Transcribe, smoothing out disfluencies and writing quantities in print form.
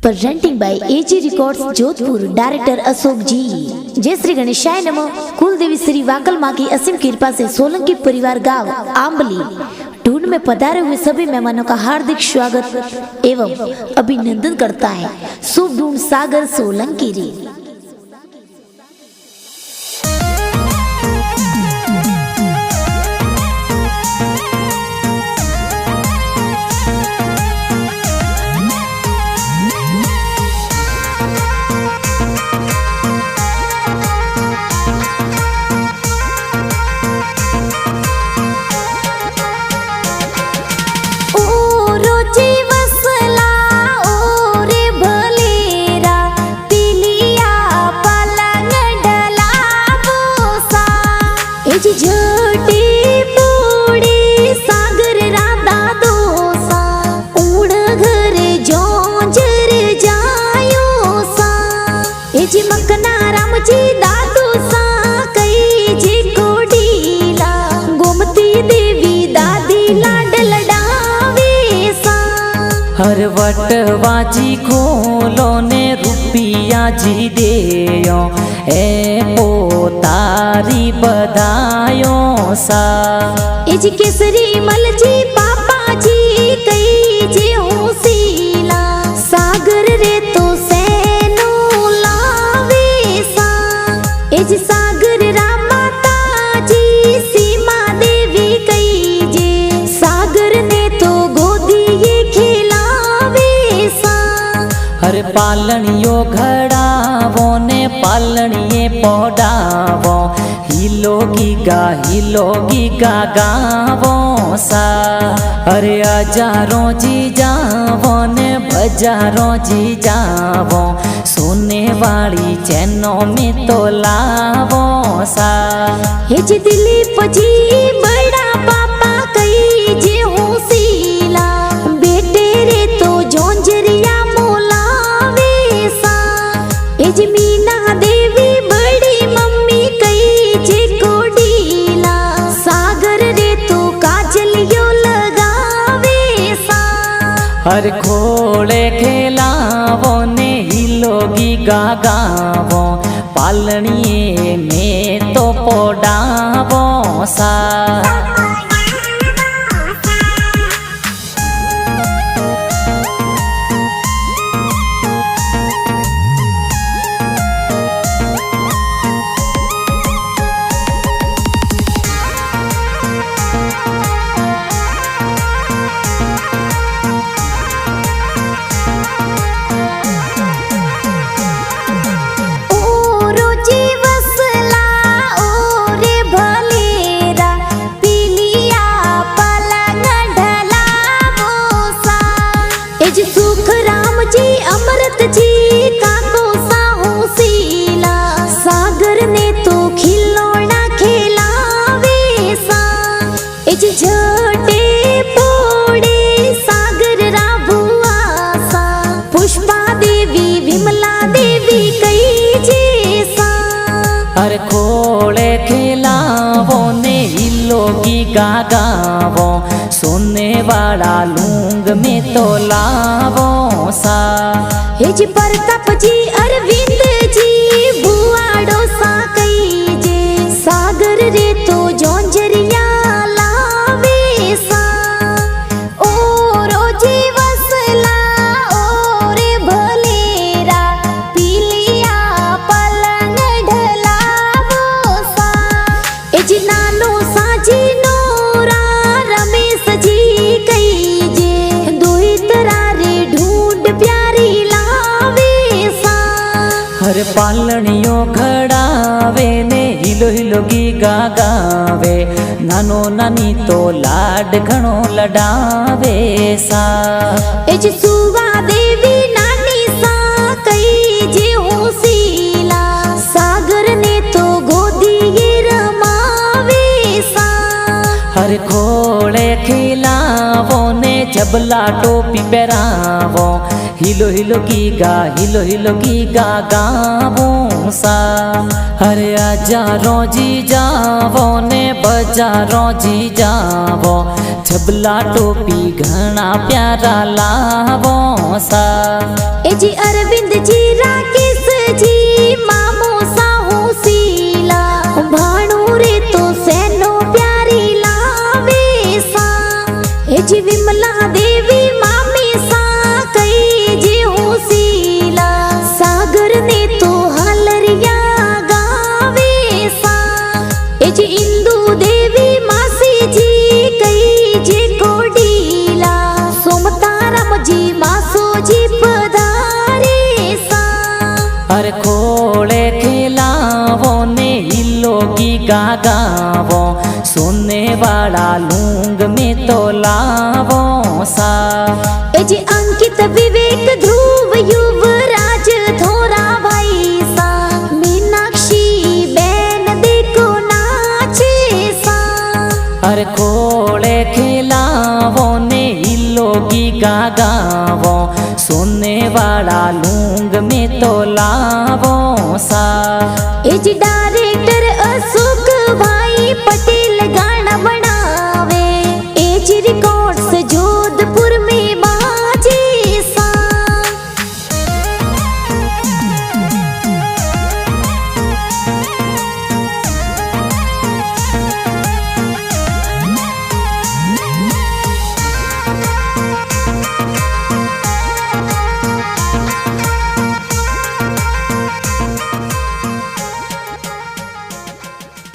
Presenting by AG records Jodhpur. Director Ashok ji. Jai Shri गणेशाय नमः। कुल देवी श्री वाकल माँ की असीम कृपा से सोलंकी परिवार गांव आंबली टून में पधारे हुए सभी मेहमानों का हार्दिक स्वागत एवं अभिनंदन करता है शुभ ढूंढ सागर सोलंकी रे। हर वटवाजी खोलो ने रुपिया जी देयो ए पोतारी बधायो सा एजी केसरी मल जी पापा जी कई जे होसीला सागर रे तो सेनो लावे सा एजी सागर रामाता जी सीमा देवी कई जे सागर ने तो गोदी हर पालनियो घड़ावो ने पालनिये पौडावो हिलोगी गा गावो सा। अरे हजारों जी जावो ने बजारों जी जावो सोने वाली चैनों में तो लावो सा। हे जी दिलीप जी बड़ा पापा कई जे होसीला बेटे रे तो जोंजरिया मीना देवी बड़ी मम्मी कई जे कोडीला सागर रे तो काजलियो लगावे सा। हर खोले खेलावो ने हिलोगी गावो पालनिये में तो पोडावो सा। हर खोले खिलावो ने हिलोगी गावो सोने वाला लूंग में तो लावो सा। हे जी प्रताप जी अरविंद जी बुआड़ो सा कई जे सागर रे तो जोंजरिया लावे सा। ओ रोजी वसला ओ रे भलेरा पीलिया पलंग ढलावो सा। ए जी नानो साजी नोरा रमेश जी कई जे दोई तरारे ढूंढ प्यारी लावे सा। हर पालनियो खड़ावे ने हिलोगी गावे नानो नानी तो लाड घणो लडावे सा। एज सुवा देवी नानी सा कई जे होसीला सागर ने तो गोदी ये रमावे सा। हर खोले खिलावो ने जबला टोपी पहरावो हिलोगी गा गावो सा। हर हजारों जी जावो ने बजारों जी जावो झबला टोपी घना प्यारा लावो सा। ए जी अरविंद जी राकेश जी मामू साहू सीला भाणू रे तो सेनो प्यारी लावे सा। ए जी विमला देवी मामी सा कई जी हूँ सीला सागर ने तो हालरिया गावे सा। ए जी इंदु देवी मासी जी कई जी कोडीला सोमताराम जी मासो जी पधारे सा। हर खोले खिलावो ने हिलो की गावो सोने वाला लूंग में तो लावो सा। ए जी अंकित विवेक ध्रुव युवराज थोरा भाई सा मीनाक्षी बैन देखो नाचे सा। हर खोले खिलावो ने हिलो की गावो सोने वाला लूंग में तो लावो सा। ए जी डायरेक्टर असो